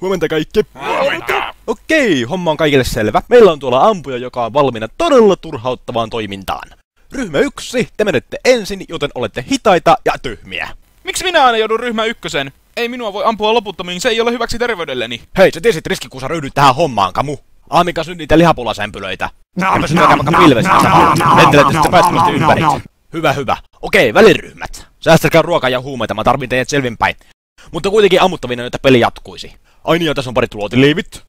Huomenta kaikki. Huomenta. Okei, homma on kaikille selvä. Meillä on tuolla ampuja, joka on valmiina todella turhauttavaan toimintaan. Ryhmä 1, te menette ensin, joten olette hitaita ja tyhmiä. Miksi minä aina joudun ryhmä 1? Ei minua voi ampua loputtomiin, se ei ole hyväksi terveydelleni. Hei, sä tiesit riski, kun sä ryhdyt tähän hommaan, Kamu. Aamika synt niitä lihapulasämpylöitä. Eipä syntääkään vaikka pilvessä samalla. Lentelette sitten päättömästi ympäriksi. Hyvä. Okei, väliryhmät. Säästäkää ruokaa ja huumeita, mä tarvin teidät selvinpäin. Mutta kuitenkin ammuttavina, että peli jatkuisi. Ai niin, ja tässä on parit luotiliivit.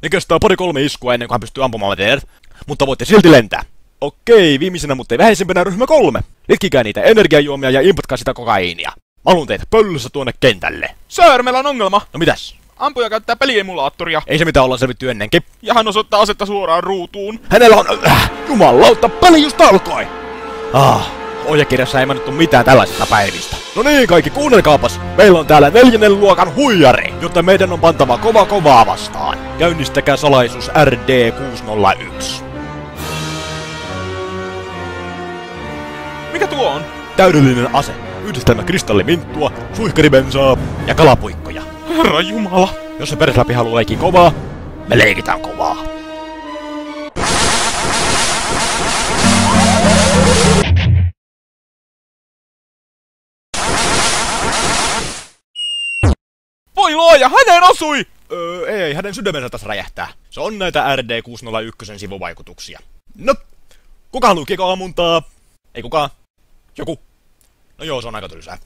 Ne kestää 2-3 iskua ennen kuin hän pystyy ampumaan teidät. Mutta voitte silti lentää. Okei, viimeisenä, mutta ei vähäisempänä ryhmä 3. Litkikää niitä energiajuomia ja impatkaa sitä kokaiinia. Mä haluun teitä pöllyssä tuonne kentälle. Sir, meillä on ongelma. No mitäs? Ampuja käyttää peliemulaattoria. Ei se mitään, ollaan selvitty ennenkin. Ja hän osoittaa asetta suoraan ruutuun. Hänellä on... jumalauta, peli just alkoi! Ohjekirjassa ei mainittu mitään tällaisista päivistä. No niin kaikki, kuunnelkaapas! Meillä on täällä 4. luokan huijari, jotta meidän on pantava kovaa vastaan. Käynnistäkää salaisuus RD601. Mikä tuo on? Täydellinen ase. Yhdistelmä kristalliminttua, suihkaribensaa ja kalapuikkoja. Herra Jumala. Jos se perusläpi haluaa leikkiä kovaa, me leikitään kovaa. Voi luoja, häneen osui! Ei, hänen sydämensä taas räjähtää. Se on näitä RD601 sivuvaikutuksia. No, kuka haluaa kiekoammuntaa? Ei kukaan? Joku? No joo, se on aika tylsää.